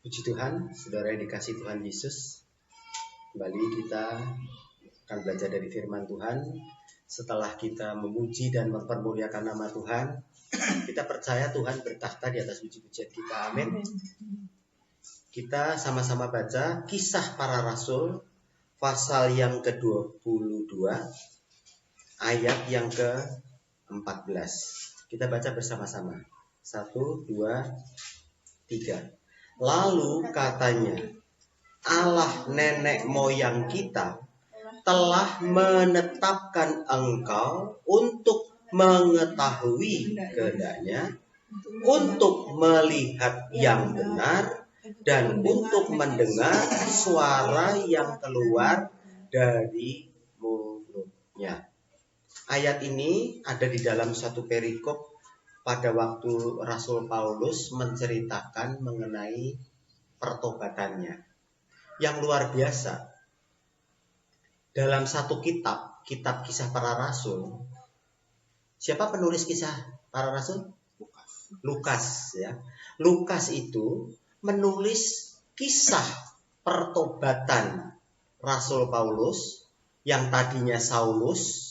Puji Tuhan, saudara yang dikasihi Tuhan Yesus. Kembali kita akan belajar dari firman Tuhan. Setelah kita memuji dan mempermuliakan nama Tuhan, kita percaya Tuhan bertakhta di atas puji-pujian kita. Amin. Kita sama-sama baca Kisah Para Rasul pasal yang ke-22 ayat yang ke-14. Kita baca bersama-sama. 1, 2, 3. Lalu katanya, Allah nenek moyang kita telah menetapkan engkau untuk mengetahui kehendaknya, untuk melihat yang benar, dan untuk mendengar suara yang keluar dari mulutnya. Ayat ini ada di dalam satu perikop pada waktu Rasul Paulus menceritakan mengenai pertobatannya yang luar biasa. Dalam satu kitab Kisah Para Rasul, siapa penulis Kisah Para Rasul? Lukas, ya. Lukas itu menulis kisah pertobatan Rasul Paulus yang tadinya Saulus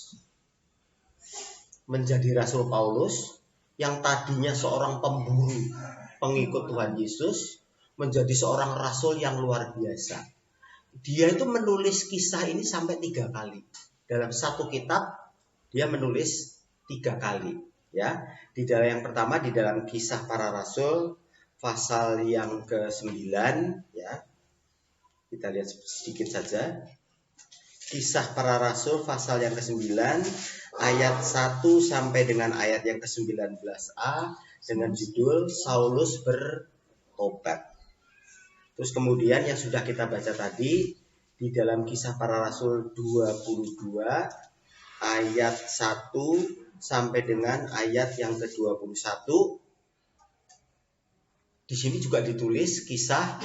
menjadi Rasul Paulus, yang tadinya seorang pemburu pengikut Tuhan Yesus menjadi seorang rasul yang luar biasa. Dia itu menulis kisah ini sampai 3 kali. Dalam satu kitab dia menulis 3 kali. Ya, di dalam yang pertama di dalam Kisah Para Rasul pasal yang ke-9, ya. Kita lihat sedikit saja. Kisah Para Rasul pasal yang ke-9 ayat 1 sampai dengan ayat yang ke-19a dengan judul Saulus bertobat. Terus kemudian yang sudah kita baca tadi di dalam Kisah Para Rasul 22 ayat 1 sampai dengan ayat yang ke-21. Di sini juga ditulis kisah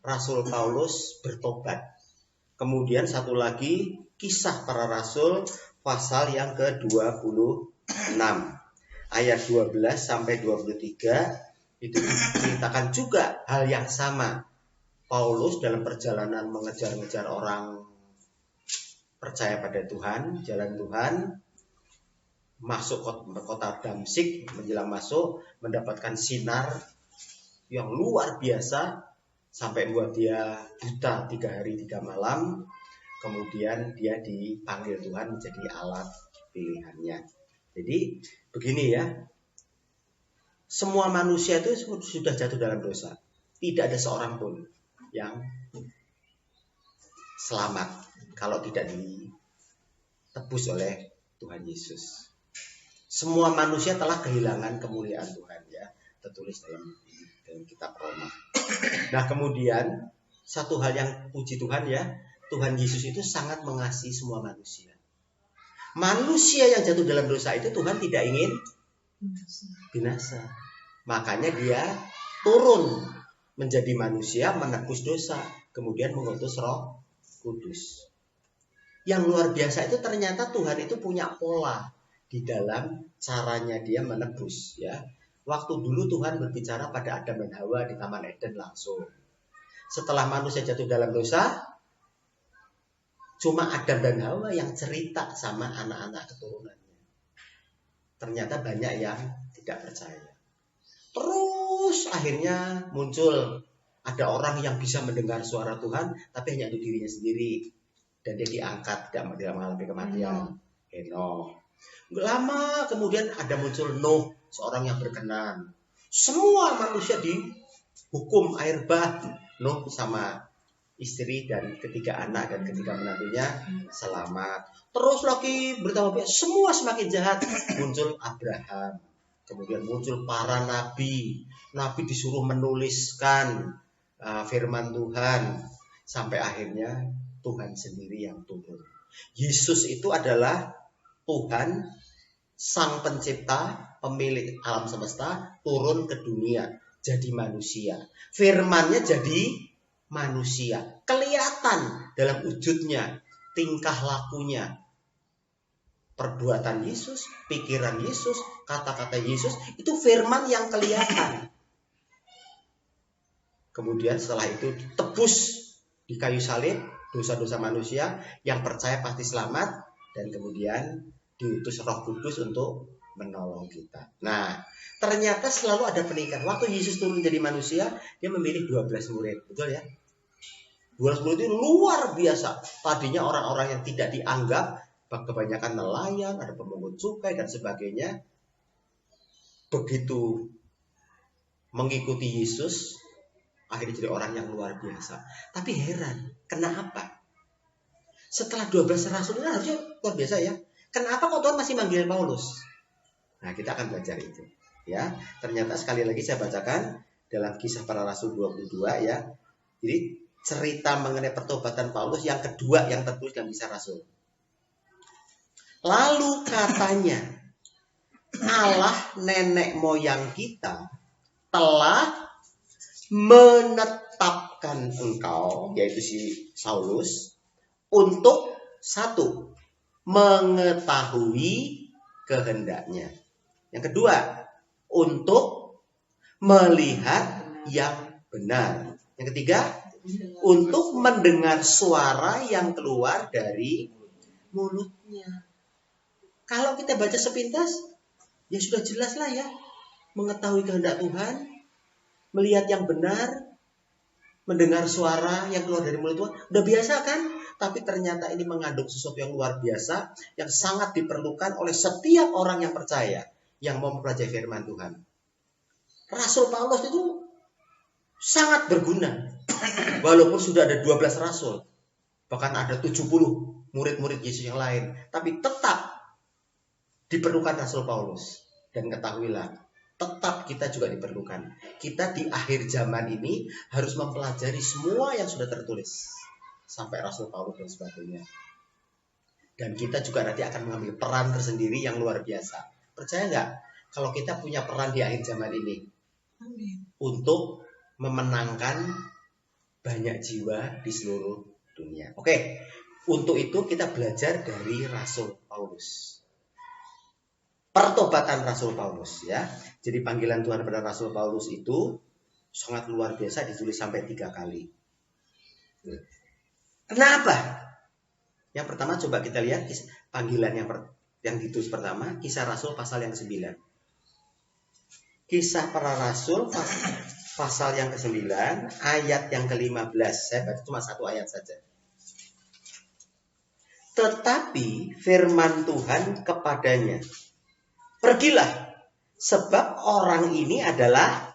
Rasul Paulus bertobat. Kemudian satu lagi Kisah Para Rasul pasal yang ke-26 ayat 12 sampai 23 itu diceritakan juga hal yang sama. Paulus dalam perjalanan mengejar-ngejar orang percaya pada Tuhan, jalan Tuhan, masuk kota Damsyik, menjelang masuk mendapatkan sinar yang luar biasa sampai buat dia buta 3 hari 3 malam. Kemudian dia dipanggil Tuhan menjadi alat pilihannya. Jadi begini ya, semua manusia itu sudah jatuh dalam dosa. Tidak ada seorang pun yang selamat kalau tidak ditebus oleh Tuhan Yesus. Semua manusia telah kehilangan kemuliaan Tuhan, ya, tertulis dalam kitab Roma. Nah, kemudian satu hal yang puji Tuhan, ya, Tuhan Yesus itu sangat mengasihi semua manusia. Manusia yang jatuh dalam dosa itu Tuhan tidak ingin binasa. Makanya dia turun menjadi manusia, menebus dosa, kemudian mengutus Roh Kudus. Yang luar biasa itu ternyata Tuhan itu punya pola di dalam caranya dia menebus, ya. Waktu dulu Tuhan berbicara pada Adam dan Hawa di Taman Eden langsung. Setelah manusia jatuh dalam dosa, cuma Adam dan Hawa yang cerita sama anak-anak keturunannya. Ternyata banyak yang tidak percaya. Terus akhirnya muncul ada orang yang bisa mendengar suara Tuhan, tapi hanya untuk dirinya sendiri. Dan dia diangkat, tidak mengalami kematian. Henokh. Lama kemudian ada muncul Nuh, seorang yang berkenan. Semua manusia dihukum air bah. Nuh sama istri dan ketiga anak dan ketiga menantunya selamat. Terus lagi bertambah semua semakin jahat. Muncul Abraham. Kemudian muncul para nabi. Nabi disuruh menuliskan firman Tuhan. Sampai akhirnya Tuhan sendiri yang turun. Yesus itu adalah Tuhan, Sang Pencipta, pemilik alam semesta, turun ke dunia, jadi manusia. Firman-Nya jadi manusia. Kelihatan dalam wujudnya, tingkah lakunya. Perbuatan Yesus, pikiran Yesus, kata-kata Yesus, itu firman yang kelihatan. Kemudian setelah itu ditebus di kayu salib dosa-dosa manusia, yang percaya pasti selamat, dan kemudian diutus Roh Kudus untuk menolong kita. Nah, ternyata selalu ada peningkatan. Waktu Yesus turun jadi manusia, dia memilih 12 murid, betul ya? 12 murid itu luar biasa. Tadinya orang-orang yang tidak dianggap, kebanyakan nelayan, ada pemungut cukai dan sebagainya. Begitu mengikuti Yesus, akhirnya jadi orang yang luar biasa. Tapi heran, kenapa? Setelah 12 rasul ini harusnya luar biasa ya. Kenapa kok Tuhan masih manggil Paulus? Nah, kita akan belajar itu. Ya, ternyata sekali lagi saya bacakan dalam Kisah Para Rasul 22 ya. Jadi cerita mengenai pertobatan Paulus yang kedua yang tertulis dalam Kisah Rasul. Lalu katanya, Allah nenek moyang kita telah menetapkan engkau, yaitu si Saulus, untuk satu, mengetahui kehendaknya. Yang kedua, untuk melihat yang benar. Yang ketiga, untuk mendengar suara yang keluar dari mulutnya. Kalau kita baca sepintas, ya sudah jelas lah ya. Mengetahui kehendak Tuhan, melihat yang benar, mendengar suara yang keluar dari mulut Tuhan. Udah biasa kan? Tapi ternyata ini mengandung sesuatu yang luar biasa, yang sangat diperlukan oleh setiap orang yang percaya, yang mau mempelajari firman Tuhan. Rasul Paulus itu sangat berguna. Walaupun sudah ada 12 rasul, bahkan ada 70 murid-murid Yesus yang lain, tapi tetap diperlukan Rasul Paulus. Dan ketahuilah, tetap kita juga diperlukan. Kita di akhir zaman ini harus mempelajari semua yang sudah tertulis, sampai Rasul Paulus dan sebagainya. Dan kita juga nanti akan mengambil peran tersendiri yang luar biasa. Percaya nggak? Kalau kita punya peran di akhir zaman ini, untuk memenangkan banyak jiwa di seluruh dunia. Oke, untuk itu kita belajar dari Rasul Paulus. Pertobatan Rasul Paulus ya. Jadi panggilan Tuhan pada Rasul Paulus itu sangat luar biasa, ditulis sampai 3 kali. Kenapa? Yang pertama coba kita lihat panggilan yang ditulis pertama, Kisah Rasul pasal yang 9. Kisah Para Rasul pasal yang ke-9 ayat yang ke-15. Saya baca cuma satu ayat saja. Tetapi firman Tuhan kepadanya, pergilah, sebab orang ini adalah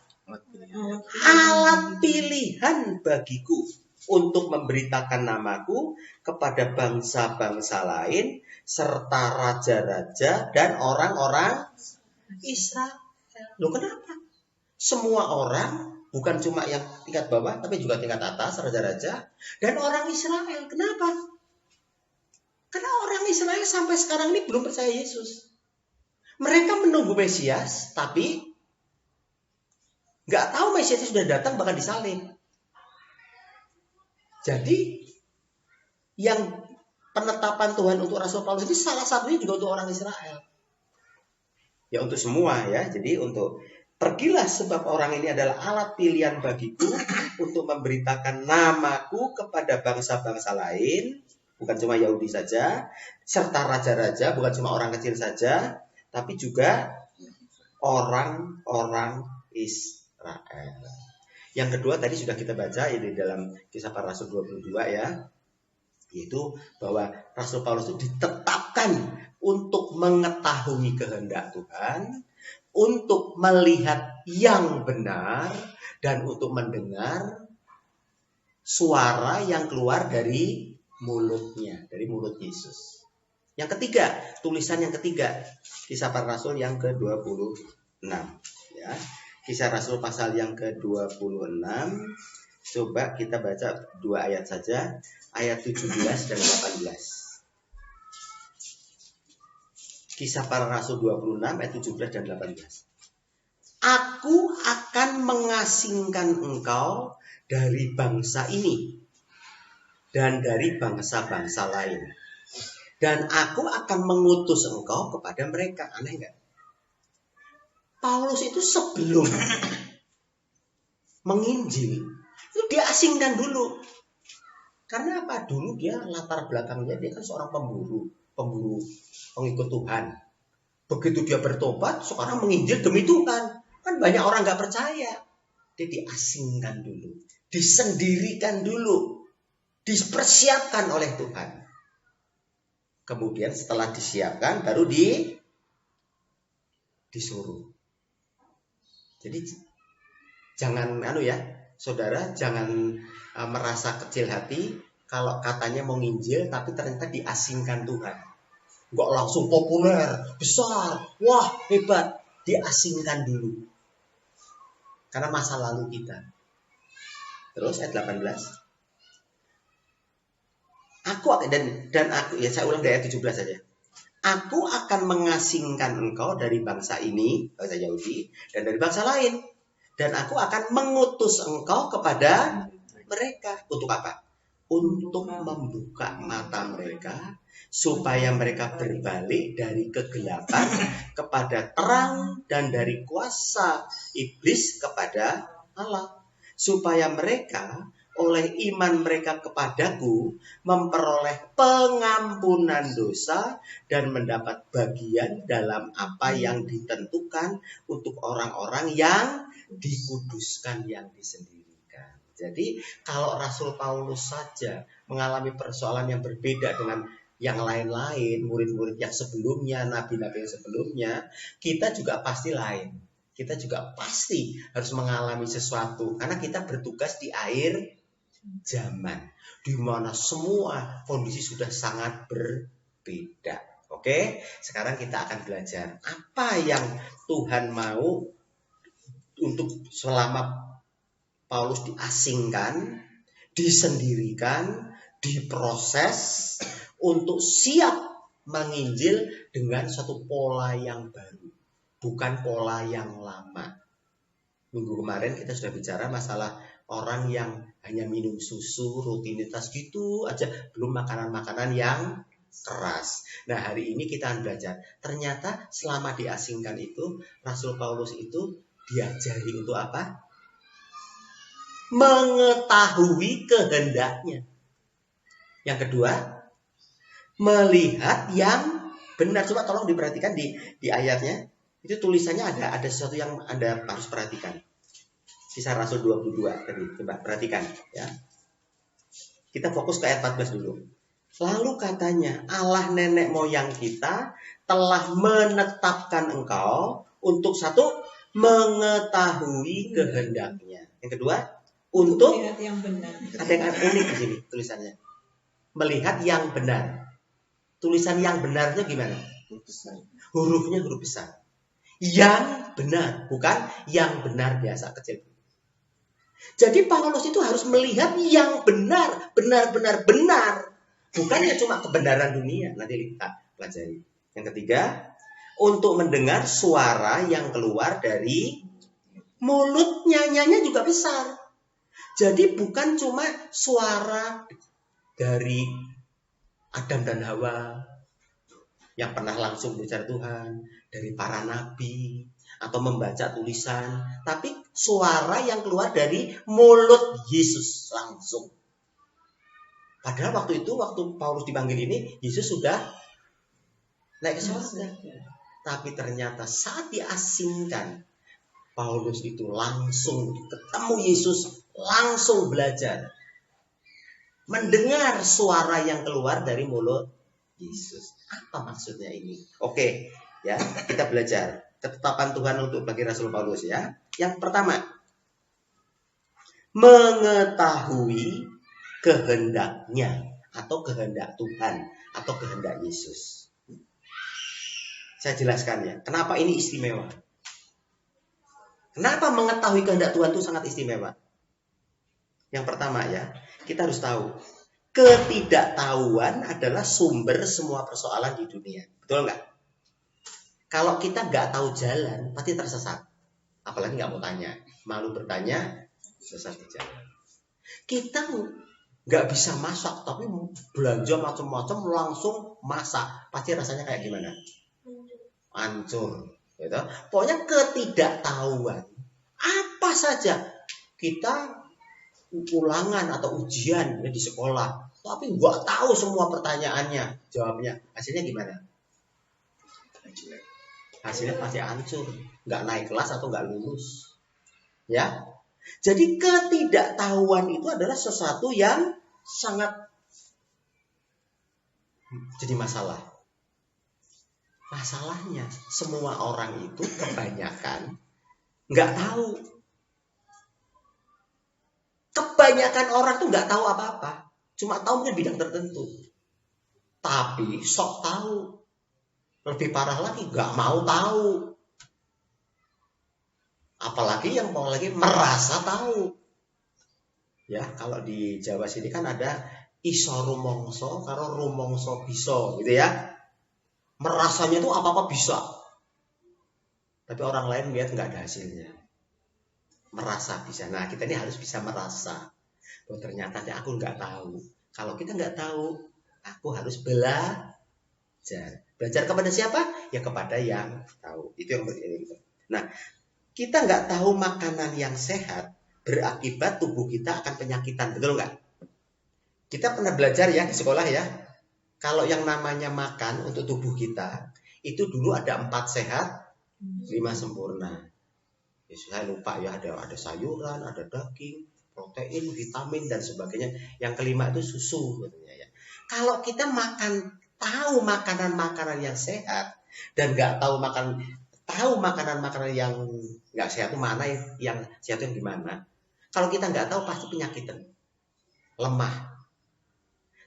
alat pilihan bagiku untuk memberitakan namaku kepada bangsa-bangsa lain, serta raja-raja dan orang-orang Israel. Loh, kenapa? Semua orang, bukan cuma yang tingkat bawah, tapi juga tingkat atas, raja-raja dan orang Israel. Kenapa? Karena orang Israel sampai sekarang ini belum percaya Yesus. Mereka menunggu Mesias, tapi nggak tahu Mesias sudah datang, bahkan disalib. Jadi yang penetapan Tuhan untuk Rasul Paulus itu salah satunya juga untuk orang Israel. Ya untuk semua ya. Jadi untuk pergilah, sebab orang ini adalah alat pilihan bagiku untuk memberitakan namaku kepada bangsa-bangsa lain, bukan cuma Yahudi saja, serta raja-raja, bukan cuma orang kecil saja, tapi juga orang-orang Israel. Yang kedua tadi sudah kita baca ini dalam Kisah Para Rasul 22 ya, yaitu bahwa Rasul Paulus itu ditetapkan untuk mengetahui kehendak Tuhan, untuk melihat yang benar, dan untuk mendengar suara yang keluar dari mulutnya, dari mulut Yesus. Yang ketiga, tulisan yang ketiga, Kisah Para Rasul yang ke-26 ya. Kisah Rasul pasal yang ke-26. Coba kita baca 2 ayat saja, ayat 17 dan 18. Kisah Para Rasul 26 ayat 17 dan 18. Aku akan mengasingkan engkau dari bangsa ini dan dari bangsa-bangsa lain, dan aku akan mengutus engkau kepada mereka. Aneh nggak? Paulus itu sebelum menginjil, Itu dia asingkan dulu. Karena apa? Dulu dia latar belakangnya dia kan seorang pemburu pengikut Tuhan. Begitu dia bertobat, sekarang menginjil demi Tuhan. Kan banyak orang nggak percaya. Dia diasingkan dulu, disendirikan dulu, dipersiapkan oleh Tuhan. Kemudian setelah disiapkan, baru disuruh. Jadi jangan saudara, jangan merasa kecil hati kalau katanya mau nginjil tapi ternyata diasingkan Tuhan. Nggak langsung populer, besar, wah hebat. Diasingkan dulu. Karena masa lalu kita. Terus ayat 18. Saya ulang dari ayat 17 saja. Aku akan mengasingkan engkau dari bangsa ini, bangsa Yahudi, dan dari bangsa lain. Dan aku akan mengutus engkau kepada mereka. Untuk apa? Untuk membuka mata mereka, supaya mereka berbalik dari kegelapan kepada terang dan dari kuasa iblis kepada Allah. Supaya mereka oleh iman mereka kepadaku memperoleh pengampunan dosa dan mendapat bagian dalam apa yang ditentukan untuk orang-orang yang dikuduskan, yang disendirikan. Jadi kalau Rasul Paulus saja mengalami persoalan yang berbeda dengan yang lain-lain, murid-murid yang sebelumnya, nabi-nabi yang sebelumnya, kita juga pasti lain. Kita juga pasti harus mengalami sesuatu karena kita bertugas di akhir zaman di mana semua kondisi sudah sangat berbeda. Oke, sekarang kita akan belajar apa yang Tuhan mau untuk selama Paulus diasingkan, disendirikan, diproses untuk siap menginjil dengan suatu pola yang baru, bukan pola yang lama. Minggu kemarin kita sudah bicara masalah orang yang hanya minum susu, rutinitas gitu aja, belum makanan-makanan yang keras. Nah, hari ini kita akan belajar. Ternyata selama diasingkan itu, Rasul Paulus itu diajari untuk apa? Mengetahui kehendaknya. Yang kedua, melihat yang benar. Coba tolong diperhatikan di ayatnya. Itu tulisannya ada sesuatu yang Anda harus perhatikan. Kisah Rasul 22 tadi, coba perhatikan ya. Kita fokus ke ayat 14 dulu. Lalu katanya, Allah nenek moyang kita telah menetapkan engkau untuk satu, mengetahui kehendaknya. Yang kedua, untuk melihat yang benar. Ada yang unik di sini tulisannya. Melihat yang benar. Tulisan yang benarnya gimana? Hurufnya huruf besar. Yang benar, bukan yang benar biasa kecil. Jadi Paulus itu harus melihat yang benar, benar-benar benar. Bukannya cuma kebenaran dunia. Nanti kita pelajari. Yang ketiga, untuk mendengar suara yang keluar dari mulutnya, nyanyi juga besar. Jadi bukan cuma suara dari Adam dan Hawa yang pernah langsung bicara Tuhan, dari para nabi, atau membaca tulisan, tapi suara yang keluar dari mulut Yesus langsung. Padahal waktu Paulus dipanggil ini, Yesus sudah naik ke surga. Tapi ternyata saat diasingkan, Paulus itu langsung ketemu Yesus, langsung belajar. Mendengar suara yang keluar dari mulut Yesus. Apa maksudnya ini? Oke, ya, kita belajar. Ketetapan Tuhan untuk bagi Rasul Paulus ya. Yang pertama, mengetahui kehendaknya atau kehendak Tuhan atau kehendak Yesus. Saya jelaskan ya, kenapa ini istimewa. Kenapa mengetahui kehendak Tuhan itu sangat istimewa? Yang pertama ya, kita harus tahu ketidaktahuan adalah sumber semua persoalan di dunia. Betul nggak? Kalau kita nggak tahu jalan, pasti tersesat. Apalagi nggak mau tanya. Malu bertanya, sesat di jalan. Kita nggak bisa masak, tapi belanja macam-macam langsung masak. Pasti rasanya kayak gimana? Hancur. Gitu. Pokoknya ketidaktahuan. Apa saja. Kita ulangan atau ujian ya, di sekolah, tapi nggak tahu semua pertanyaannya, jawabnya, hasilnya gimana? Hasilnya pasti hancur, nggak naik kelas atau nggak lulus. Ya, jadi ketidaktahuan itu adalah sesuatu yang sangat jadi masalah. Masalahnya semua orang itu kebanyakan nggak tahu. Kebanyakan orang tuh nggak tahu apa-apa, cuma tahu mungkin bidang tertentu. Tapi sok tahu. Lebih parah lagi, nggak mau tahu. Apalagi yang mau lagi merasa tahu. Ya, kalau di Jawa sini kan ada iso rumongso karo rumongso bisa, gitu ya. Merasanya tuh apa-apa bisa. Tapi orang lain lihat nggak ada hasilnya. Merasa bisa. Nah, kita ini harus bisa merasa. Oh, ternyata aku nggak tahu. Kalau kita nggak tahu, aku harus belajar. Belajar kepada siapa? Ya kepada yang tahu. Itu yang penting. Nah, kita nggak tahu makanan yang sehat, berakibat tubuh kita akan penyakitan. Betul nggak? Kita pernah belajar ya di sekolah ya. Kalau yang namanya makan untuk tubuh kita, itu dulu ada 4 sehat, 5 sempurna. Ya, saya lupa ya, ada sayuran, ada daging, protein, vitamin, dan sebagainya. Yang kelima itu susu. Ya. Kalau kita tahu makanan-makanan yang sehat, dan nggak tahu makanan-makanan yang nggak sehat itu mana, yang sehat yang gimana. Kalau kita nggak tahu pasti penyakitan, lemah.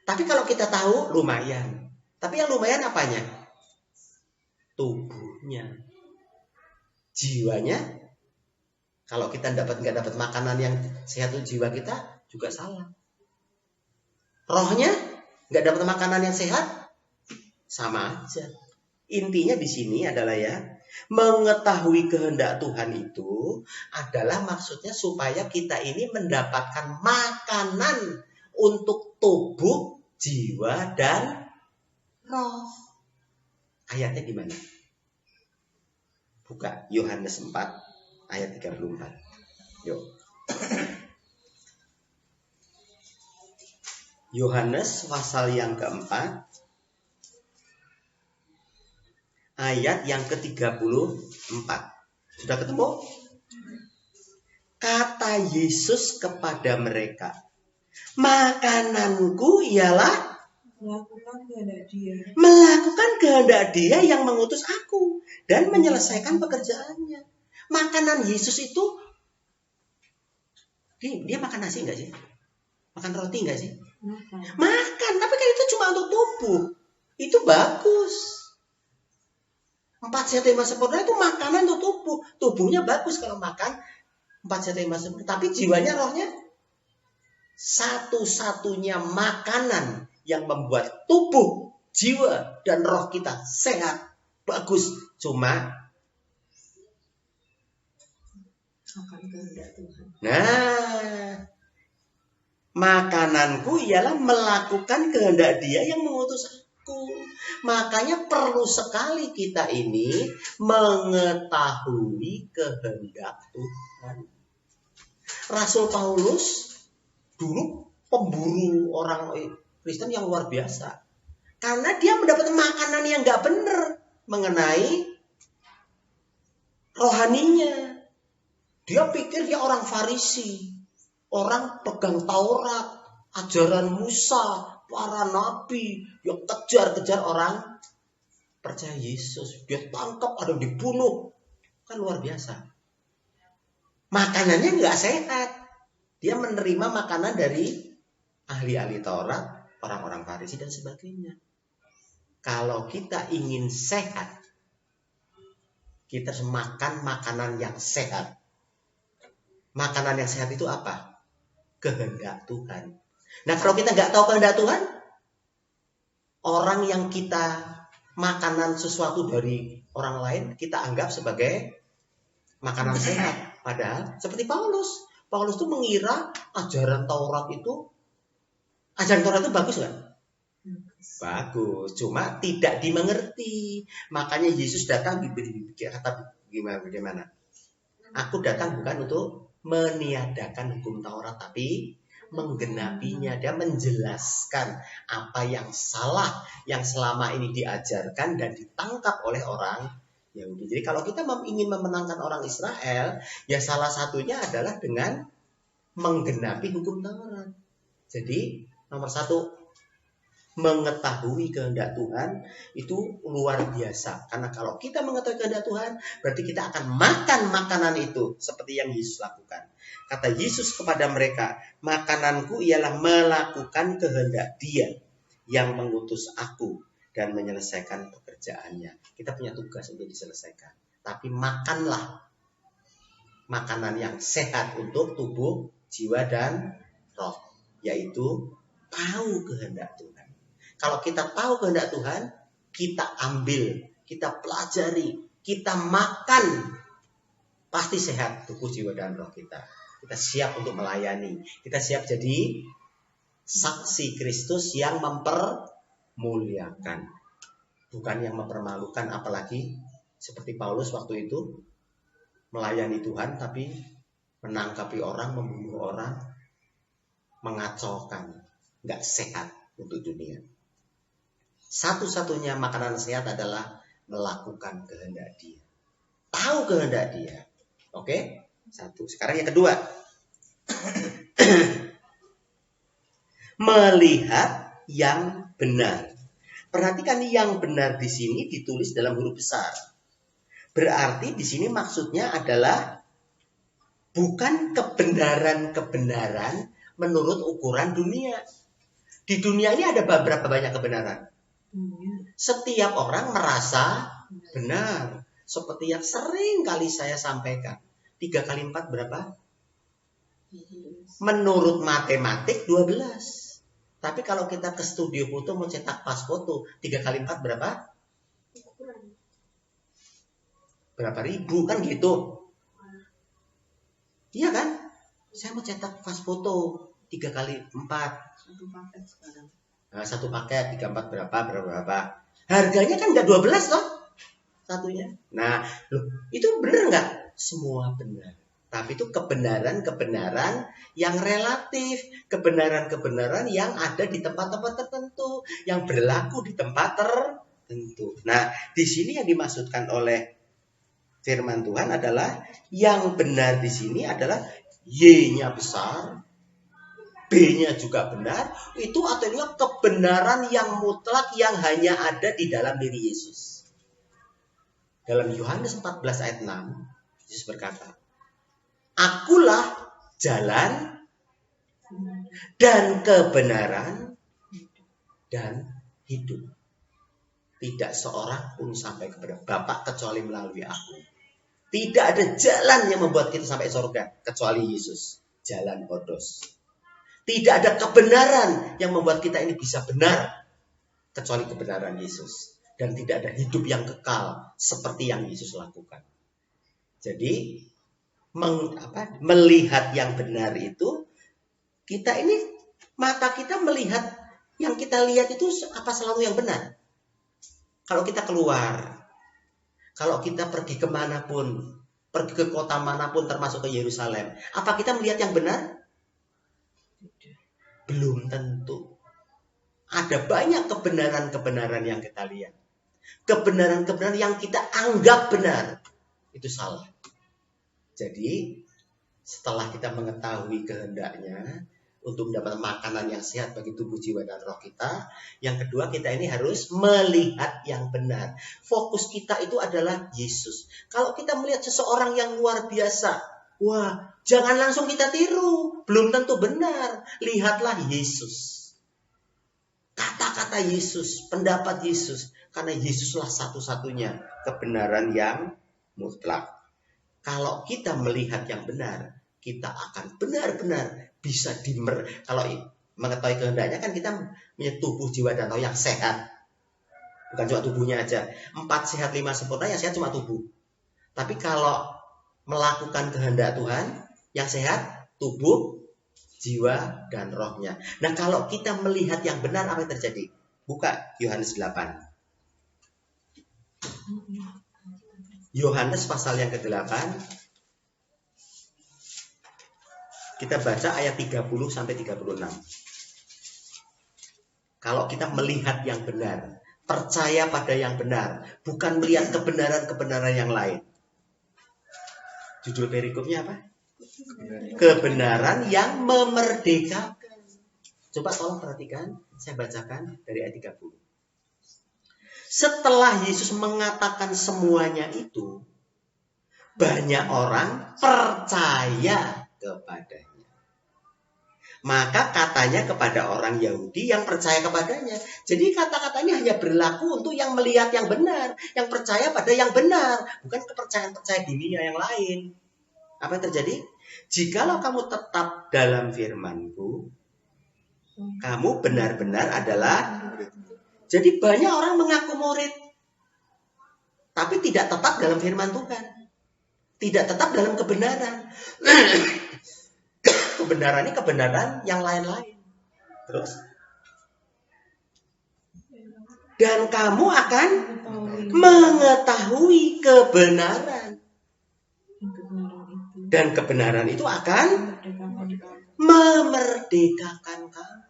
Tapi kalau kita tahu lumayan. Tapi yang lumayan apanya? Tubuhnya, jiwanya. Kalau kita nggak dapat makanan yang sehat untuk jiwa kita juga salah. Rohnya nggak dapat makanan yang sehat, sama aja. Intinya di sini adalah ya, mengetahui kehendak Tuhan itu adalah maksudnya supaya kita ini mendapatkan makanan untuk tubuh, jiwa, dan roh. Ayatnya gimana? Buka Yohanes 4 ayat 34. Yuk. Yohanes pasal yang keempat ayat yang ke-34. Sudah ketemu? Kata Yesus kepada mereka, makananku ialah melakukan kehendak Dia yang mengutus aku dan menyelesaikan pekerjaannya. Makanan Yesus itu, dia makan nasi enggak sih? Makan roti enggak sih? Makan, tapi kan itu cuma untuk tubuh. Itu bagus. 4 sehat 5 sempurna itu makanan untuk tubuh. Tubuhnya bagus kalau makan 4 sehat 5 sempurna. Tapi jiwanya, rohnya, satu-satunya makanan yang membuat tubuh, jiwa, dan roh kita sehat, bagus, cuma nah, makananku ialah melakukan kehendak Dia yang mengutus aku. Makanya perlu sekali kita ini mengetahui kehendak Tuhan. Rasul Paulus dulu pemburu orang Kristen yang luar biasa. Karena dia mendapat makanan yang gak benar mengenai rohaninya. Dia pikir dia orang Farisi, orang pegang Taurat, ajaran Musa, para nabi, yang kejar-kejar orang percaya Yesus. Dia tangkap, ada yang dibunuh. Kan luar biasa. Makanannya nggak sehat. Dia menerima makanan dari ahli-ahli Taurat, orang-orang Farisi, dan sebagainya. Kalau kita ingin sehat, kita harus makan makanan yang sehat. Makanan yang sehat itu apa? Kehendak Tuhan. Nah, kalau kita nggak tahu kehendak Tuhan, orang yang kita makanan sesuatu dari orang lain, kita anggap sebagai makanan sehat. Padahal seperti Paulus. Paulus itu mengira ajaran Taurat itu bagus nggak? Bagus, cuma tidak dimengerti. Makanya Yesus datang kata bagaimana? Aku datang bukan untuk meniadakan hukum Taurat, tapi menggenapinya. Dia menjelaskan apa yang salah yang selama ini diajarkan dan ditangkap oleh orang Yahudi. Jadi kalau kita ingin memenangkan orang Israel, ya salah satunya adalah dengan menggenapi hukum Taurat. Jadi nomor satu, mengetahui kehendak Tuhan itu luar biasa. Karena kalau kita mengetahui kehendak Tuhan, berarti kita akan makan makanan itu seperti yang Yesus lakukan. Kata Yesus kepada mereka, makananku ialah melakukan kehendak Dia yang mengutus aku dan menyelesaikan pekerjaannya. Kita punya tugas untuk diselesaikan. Tapi makanlah makanan yang sehat untuk tubuh, jiwa, dan roh. Yaitu tahu kehendak Tuhan. Kalau kita tahu kehendak Tuhan, kita ambil, kita pelajari, kita makan, pasti sehat tubuh, jiwa, dan roh kita. Kita siap untuk melayani. Kita siap jadi saksi Kristus yang mempermuliakan. Bukan yang mempermalukan, apalagi seperti Paulus waktu itu melayani Tuhan, tapi menangkapi orang, membunuh orang, mengacaukan. Nggak sehat untuk dunia. Satu-satunya makanan sehat adalah melakukan kehendak Dia. Tahu kehendak Dia. Oke? Satu. Sekarang yang kedua. Melihat yang benar. Perhatikan yang benar di sini ditulis dalam huruf besar. Berarti di sini maksudnya adalah bukan kebenaran-kebenaran menurut ukuran dunia. Di dunia ini ada berapa banyak kebenaran? Setiap orang merasa benar. Seperti yang sering kali saya sampaikan. 3 kali 4 berapa? Menurut matematik 12. Tapi kalau kita ke studio foto mau cetak pas foto, 3 kali 4 berapa? Berapa ribu kan gitu? Iya kan? Saya mau cetak pas foto 3 kali 4. Satu paket sekarang. Nah, satu paket 34 berapa. Harganya kan nggak 12 loh satunya. Nah, loh, itu benar nggak? Semua benar. Tapi itu kebenaran-kebenaran yang relatif, kebenaran-kebenaran yang ada di tempat-tempat tertentu, yang berlaku di tempat tertentu. Nah, di sini yang dimaksudkan oleh firman Tuhan adalah yang benar di sini adalah Y-nya besar, B-nya juga benar, itu artinya kebenaran yang mutlak yang hanya ada di dalam diri Yesus. Dalam Yohanes 14 ayat 6, Yesus berkata, Akulah jalan dan kebenaran dan hidup. Tidak seorang pun sampai kepada Bapa kecuali melalui aku. Tidak ada jalan yang membuat kita sampai surga kecuali Yesus. Jalan Hodos. Tidak ada kebenaran yang membuat kita ini bisa benar kecuali kebenaran Yesus. Dan tidak ada hidup yang kekal seperti yang Yesus lakukan. Jadi melihat yang benar itu, kita ini mata kita melihat yang kita lihat itu apa selalu yang benar. Kalau kita keluar, kalau kita pergi kemanapun, pergi ke kota manapun termasuk ke Yerusalem, apa kita melihat yang benar? Belum tentu. Ada banyak kebenaran-kebenaran yang kita lihat. Kebenaran-kebenaran yang kita anggap benar. Itu salah. Jadi, setelah kita mengetahui kehendaknya, untuk mendapat makanan yang sehat bagi tubuh, jiwa, dan roh kita, yang kedua kita ini harus melihat yang benar. Fokus kita itu adalah Yesus. Kalau kita melihat seseorang yang luar biasa, wah, jangan langsung kita tiru. Belum tentu benar. Lihatlah Yesus. Kata-kata Yesus, pendapat Yesus. Karena Yesuslah satu-satunya kebenaran yang mutlak. Kalau kita melihat yang benar, kita akan benar-benar bisa kalau mengetahui kehendaknya kan kita punya tubuh, jiwa, dan roh yang sehat. Bukan cuma tubuhnya aja. 4 sehat 5 sempurna, yang sehat cuma tubuh. Tapi kalau melakukan kehendak Tuhan, yang sehat tubuh, jiwa, dan rohnya. Nah, kalau kita melihat yang benar, apa yang terjadi? Buka Yohanes 8. Yohanes pasal yang ke-8. Kita baca ayat 30 sampai 36. Kalau kita melihat yang benar, percaya pada yang benar, bukan melihat kebenaran-kebenaran yang lain. Judul perikopnya apa? Kebenaran yang memerdekakan. Coba tolong perhatikan, saya bacakan dari ayat 30. Setelah Yesus mengatakan semuanya itu, banyak orang percaya kepadanya. Maka katanya kepada orang Yahudi yang percaya kepadanya. Jadi kata-katanya hanya berlaku untuk yang melihat yang benar, yang percaya pada yang benar, bukan kepercayaan-percayaan dunia yang lain. Apa yang terjadi? Jikalau kamu tetap dalam firman-Ku, kamu benar-benar adalah. Jadi banyak orang mengaku murid, tapi tidak tetap dalam firman Tuhan. Tidak tetap dalam kebenaran. Kebenaran ini kebenaran yang lain-lain. Terus? Dan kamu akan mengetahui kebenaran. Dan kebenaran itu akan memerdekakan kamu.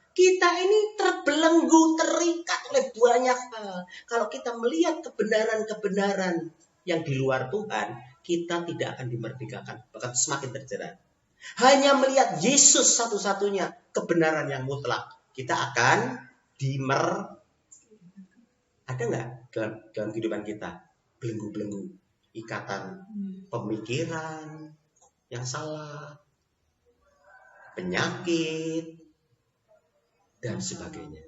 Kita ini terbelenggu, terikat oleh banyak hal. Kalau kita melihat kebenaran-kebenaran yang di luar Tuhan, kita tidak akan dimerdekakan, bahkan semakin terjerat. Hanya melihat Yesus satu-satunya kebenaran yang mutlak, kita akan ada nggak dalam kehidupan kita belenggu-belenggu, ikatan pemikiran yang salah, penyakit, dan sebagainya.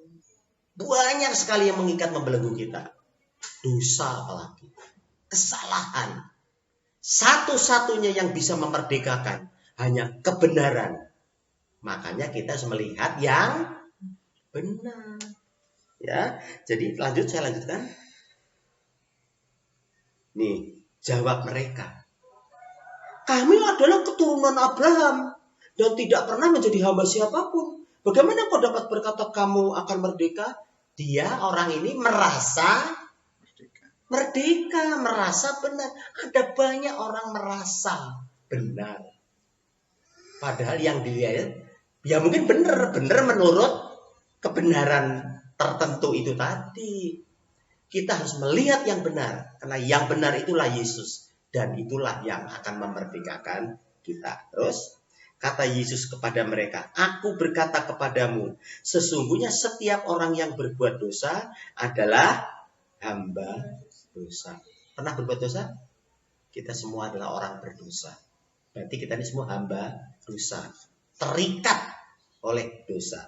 Banyak sekali yang mengikat membelenggu kita. Dosa apalagi, kesalahan. Satu-satunya yang bisa memerdekakan hanya kebenaran. Makanya kita harus melihat yang benar. Ya, jadi saya lanjutkan. Nih, jawab mereka. Kami adalah keturunan Abraham dan tidak pernah menjadi hamba siapapun. Bagaimana kau dapat berkata kamu akan merdeka? Dia, orang ini merasa merdeka, merasa benar. Ada banyak orang merasa benar. Padahal yang dilihat, ya mungkin benar menurut kebenaran tertentu itu tadi. Kita harus melihat yang benar, karena yang benar itulah Yesus. Dan itulah yang akan memerdekakan kita. Terus, kata Yesus kepada mereka, aku berkata kepadamu, sesungguhnya setiap orang yang berbuat dosa adalah hamba dosa. Pernah berbuat dosa? Kita semua adalah orang berdosa. Berarti kita ini semua hamba dosa, terikat oleh dosa.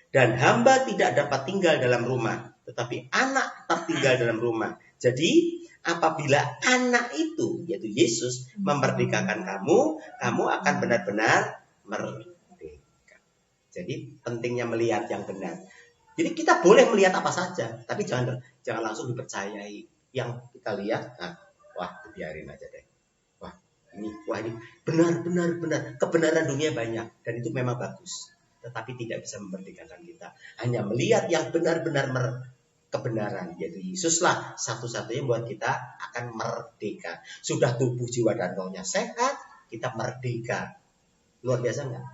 Dan hamba tidak dapat tinggal dalam rumah, tetapi anak tetap tinggal dalam rumah. Jadi apabila anak itu, yaitu Yesus, memerdekakan kamu, kamu akan benar-benar merdeka. Jadi pentingnya melihat yang benar. Jadi kita boleh melihat apa saja, tapi jangan langsung dipercayai. Yang kita lihat, biarin aja deh. Ini benar. Kebenaran dunia banyak dan itu memang bagus, tetapi tidak bisa memerdekakan kita. Hanya melihat yang benar-benar kebenaran, yaitu Yesuslah satu-satunya buat kita akan merdeka. Sudah tubuh, jiwa, dan rohnya sehat, kita merdeka. Luar biasa nggak?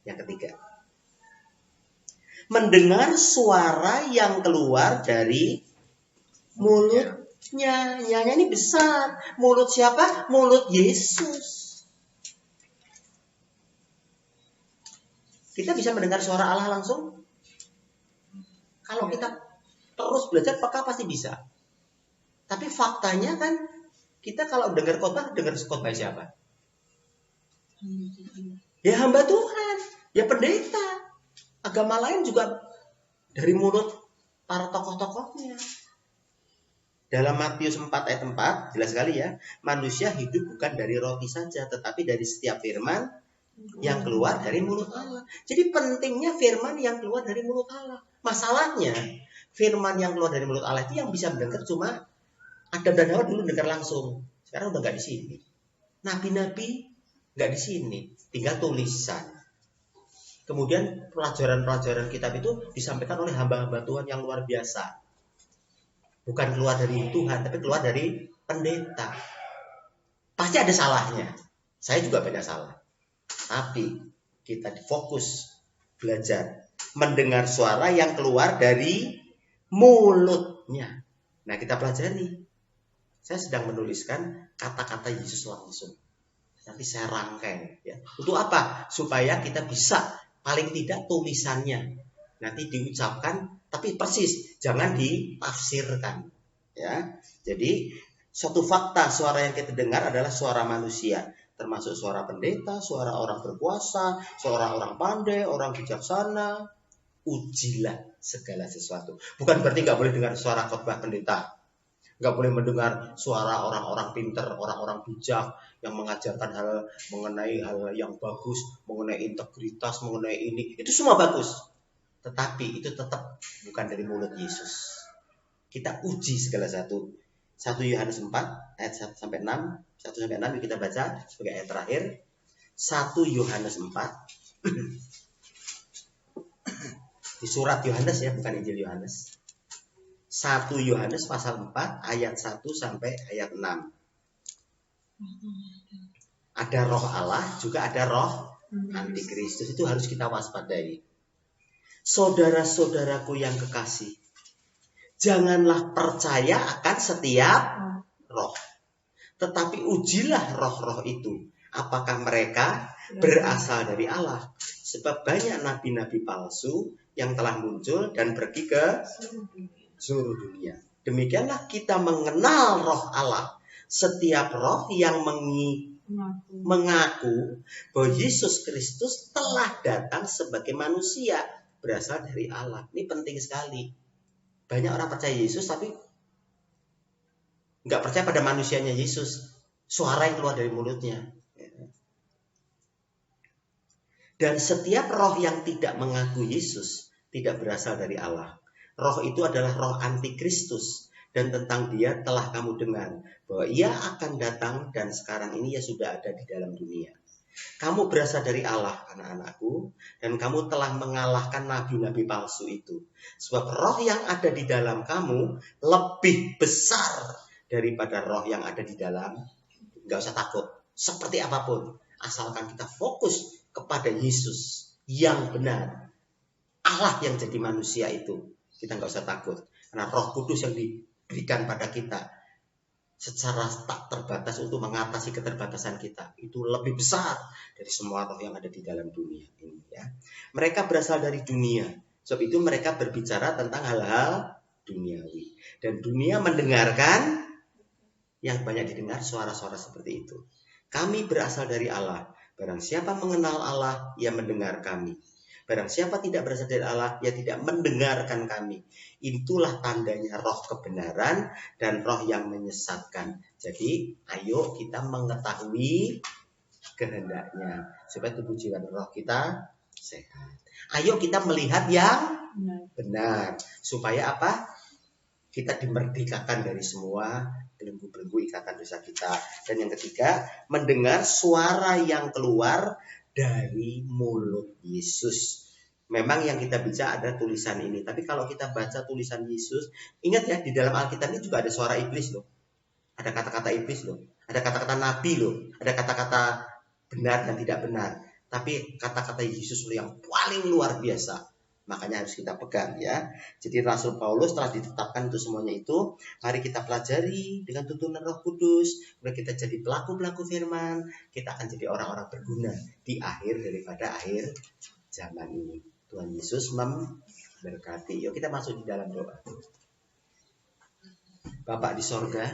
Yang ketiga, mendengar suara yang keluar dari mulutnya. Nyanya ini besar. Mulut siapa? Mulut Yesus. Kita bisa mendengar suara Allah langsung? Kalau kita terus belajar, maka pasti bisa. Tapi faktanya kan, kita kalau dengar khotbah siapa? Ya hamba Tuhan, ya pendeta. Agama lain juga dari mulut para tokoh-tokohnya. Dalam Matius 4 ayat 4, jelas sekali ya, manusia hidup bukan dari roti saja, tetapi dari setiap firman yang keluar dari mulut Allah. Jadi pentingnya firman yang keluar dari mulut Allah. Masalahnya, firman yang keluar dari mulut Allah itu yang bisa mendengar cuma Adam dan Hawa dulu dengar langsung. Sekarang udah nggak di sini. Nabi-nabi nggak di sini, tinggal tulisan. Kemudian pelajaran-pelajaran kitab itu disampaikan oleh hamba-hamba Tuhan yang luar biasa. Bukan keluar dari Tuhan, tapi keluar dari pendeta. Pasti ada salahnya. Saya juga banyak salah. Tapi kita fokus belajar mendengar suara yang keluar dari mulutnya. Nah, kita pelajari. Saya sedang menuliskan kata-kata Yesus langsung. Nanti saya rangkai ya. Untuk apa? Supaya kita bisa paling tidak tulisannya nanti diucapkan tapi persis, jangan ditafsirkan ya. Jadi suatu fakta suara yang kita dengar adalah suara manusia, termasuk suara pendeta, suara orang berkuasa, suara orang pandai, orang bijaksana. Ujilah segala sesuatu. Bukan berarti nggak boleh dengar suara khotbah pendeta, nggak boleh mendengar suara orang-orang pintar, orang-orang bijak yang mengajarkan hal mengenai hal yang bagus, mengenai integritas, mengenai ini, itu semua bagus. Tetapi itu tetap bukan dari mulut Yesus. Kita uji segala satu. 1 Yohanes 4 ayat 1 sampai 6. 1 sampai 6 kita baca sebagai ayat terakhir. 1 Yohanes 4. Di surat Yohanes ya, bukan Injil Yohanes. 1 Yohanes pasal 4 ayat 1 sampai ayat 6. Ada roh Allah, juga ada roh antikristus. Itu harus kita waspadai. Saudara-saudaraku yang kekasih, janganlah percaya akan setiap roh, tetapi ujilah roh-roh itu, apakah mereka berasal dari Allah. Sebab banyak nabi-nabi palsu yang telah muncul dan pergi ke seluruh dunia. Demikianlah kita mengenal roh Allah. Setiap roh yang mengaku bahwa Yesus Kristus telah datang sebagai manusia berasal dari Allah. Ini penting sekali. Banyak orang percaya Yesus tapi nggak percaya pada manusianya Yesus. Suara yang keluar dari mulutnya. Dan setiap roh yang tidak mengaku Yesus tidak berasal dari Allah. Roh itu adalah roh antikristus. Dan tentang dia telah kamu dengar bahwa ia akan datang dan sekarang ini ia sudah ada di dalam dunia. Kamu berasal dari Allah, anak-anakku, dan kamu telah mengalahkan nabi-nabi palsu itu. Sebab roh yang ada di dalam kamu lebih besar daripada roh yang ada di dalam. Gak usah takut, seperti apapun. Asalkan kita fokus kepada Yesus yang benar. Allah yang jadi manusia itu. Kita gak usah takut. Karena Roh Kudus yang diberikan pada kita secara tak terbatas untuk mengatasi keterbatasan kita itu lebih besar dari semua roh yang ada di dalam dunia ini ya. Mereka berasal dari dunia, sebab itu mereka berbicara tentang hal-hal duniawi dan dunia mendengarkan yang banyak didengar suara-suara seperti itu. Kami berasal dari Allah. Barang siapa mengenal Allah, ia mendengar kami. Barang siapa tidak berasal dari Allah, ia tidak mendengarkan kami. Itulah tandanya roh kebenaran dan roh yang menyesatkan. Jadi, ayo kita mengetahui kehendaknya supaya tubuh jiwa dan roh kita sehat. Ayo kita melihat yang benar supaya apa? Kita dimerdekakan dari semua belenggu-belenggu ikatan dosa kita. Dan yang ketiga, mendengar suara yang keluar dari mulut Yesus. Memang yang kita baca ada tulisan ini, tapi kalau kita baca tulisan Yesus, ingat ya, di dalam Alkitab ini juga ada suara iblis loh. Ada kata-kata iblis loh. Ada kata-kata nabi loh. Ada kata-kata benar dan tidak benar. Tapi kata-kata Yesus yang paling luar biasa. Makanya harus kita pegang ya. Jadi Rasul Paulus telah ditetapkan itu semuanya itu. Mari kita pelajari dengan tuntunan Roh Kudus. Kemudian kita jadi pelaku-pelaku firman. Kita akan jadi orang-orang berguna di akhir daripada akhir zaman ini. Tuhan Yesus memberkati. Yuk kita masuk di dalam doa. Bapak di sorga,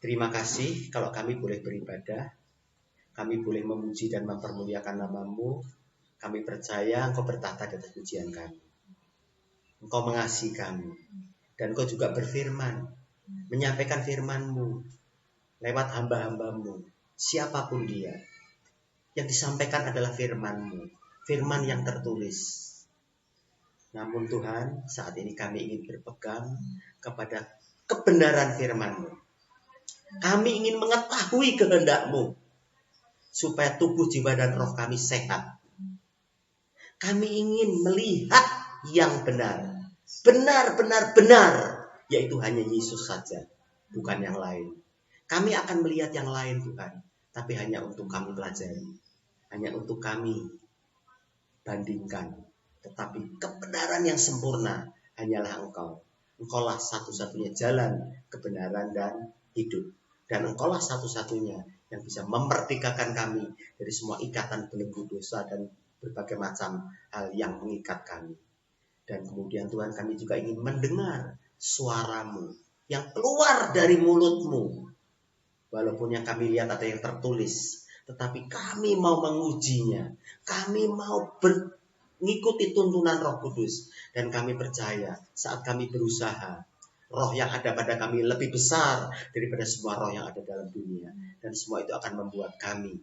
terima kasih kalau kami boleh beribadah. Kami boleh memuji dan mempermuliakan nama-Mu. Kami percaya Engkau bertahta di atas pujian kami. Engkau mengasihi kami. Dan Engkau juga berfirman. Menyampaikan firman-Mu. Lewat hamba-hamba-Mu. Siapapun dia. Yang disampaikan adalah firman-Mu. Firman yang tertulis. Namun Tuhan, saat ini kami ingin berpegang kepada kebenaran firman-Mu. Kami ingin mengetahui kehendak-Mu. Supaya tubuh, jiwa, dan roh kami sehat. Kami ingin melihat yang benar. Benar. Yaitu hanya Yesus saja. Bukan yang lain. Kami akan melihat yang lain Tuhan. tapi hanya untuk kami pelajari, hanya untuk kami bandingkan. Tetapi kebenaran yang sempurna hanyalah Engkau. Engkaulah satu-satunya jalan, kebenaran, dan hidup. Dan Engkaulah satu-satunya yang bisa memerdekakan kami dari semua ikatan belenggu dosa dan berbagai macam hal yang mengikat kami. Dan kemudian Tuhan, kami juga ingin mendengar suara-Mu yang keluar dari mulut-Mu. Walaupun yang kami lihat ada yang tertulis, tetapi kami mau mengujinya. Kami mau mengikuti tuntunan Roh Kudus. Dan kami percaya saat kami berusaha, roh yang ada pada kami lebih besar daripada semua roh yang ada dalam dunia. Dan semua itu akan membuat kami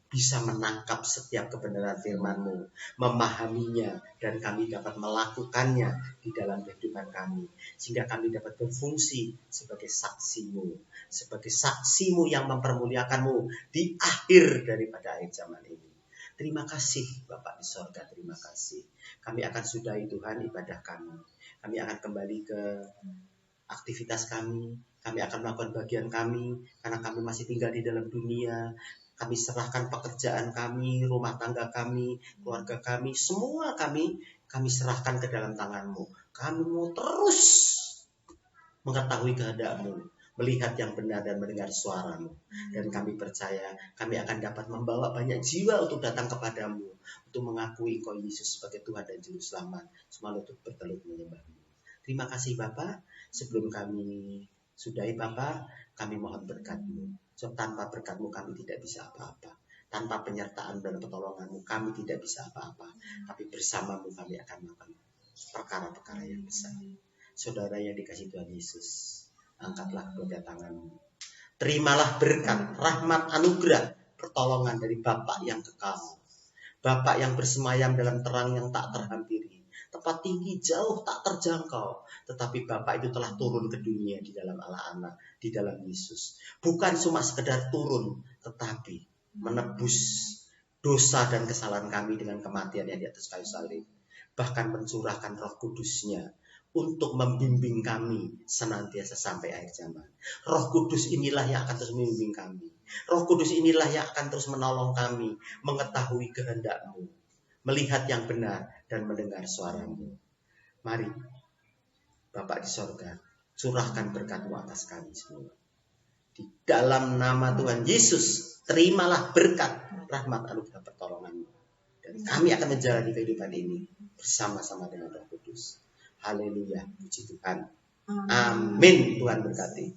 bisa menangkap setiap kebenaran firman-Mu, memahaminya, dan kami dapat melakukannya di dalam kehidupan kami. Sehingga kami dapat berfungsi sebagai saksi-Mu, sebagai saksi-Mu yang mempermuliakan-Mu di akhir daripada akhir zaman ini. Terima kasih Bapak di sorga, terima kasih. Kami akan sudahi Tuhan ibadah kami. Kami akan kembali ke aktivitas kami akan melakukan bagian kami, karena kami masih tinggal di dalam dunia. Kami serahkan pekerjaan kami, rumah tangga kami, keluarga kami, semua kami serahkan ke dalam tangan-Mu. Kami mau terus mengetahui kehendak-Mu, melihat yang benar dan mendengar suara-Mu. Dan kami percaya kami akan dapat membawa banyak jiwa untuk datang kepadamu, untuk mengakui Engkau Yesus sebagai Tuhan dan Juru Selamat. Semua lutut bertelut menyembah-Mu. Terima kasih Bapak. Sebelum kami sudahi Bapak, kami mohon berkat-Mu. So, tanpa berkat-Mu kami tidak bisa apa-apa. Tanpa penyertaan dan pertolongan-Mu kami tidak bisa apa-apa. Tapi bersama-Mu kami akan melakukan perkara-perkara yang besar. Saudara yang dikasihi Tuhan Yesus, angkatlah kedua tangan-Mu. Terimalah berkat, rahmat, anugerah, pertolongan dari Bapa yang kekal. Bapa yang bersemayam dalam terang yang tak terhampiri. Tempat tinggi jauh tak terjangkau. Tetapi Bapa itu telah turun ke dunia di dalam Allah Anak, di dalam Yesus. Bukan cuma sekedar turun, tetapi menebus dosa dan kesalahan kami dengan kematiannya di atas kayu salib. Bahkan mencurahkan Roh Kudus-Nya untuk membimbing kami senantiasa sampai akhir zaman. Roh Kudus inilah yang akan terus membimbing kami. Roh Kudus inilah yang akan terus menolong kami mengetahui kehendak-Mu, melihat yang benar dan mendengar suara-Mu. Mari Bapak di sorga, curahkan berkat-Mu atas kami semua. Di dalam nama Tuhan Yesus, terimalah berkat, rahmat, anugerah, pertolongan-Mu. Dan kami akan menjalani kehidupan ini bersama-sama dengan Roh Kudus. Haleluya, puji Tuhan. Amin. Tuhan berkati.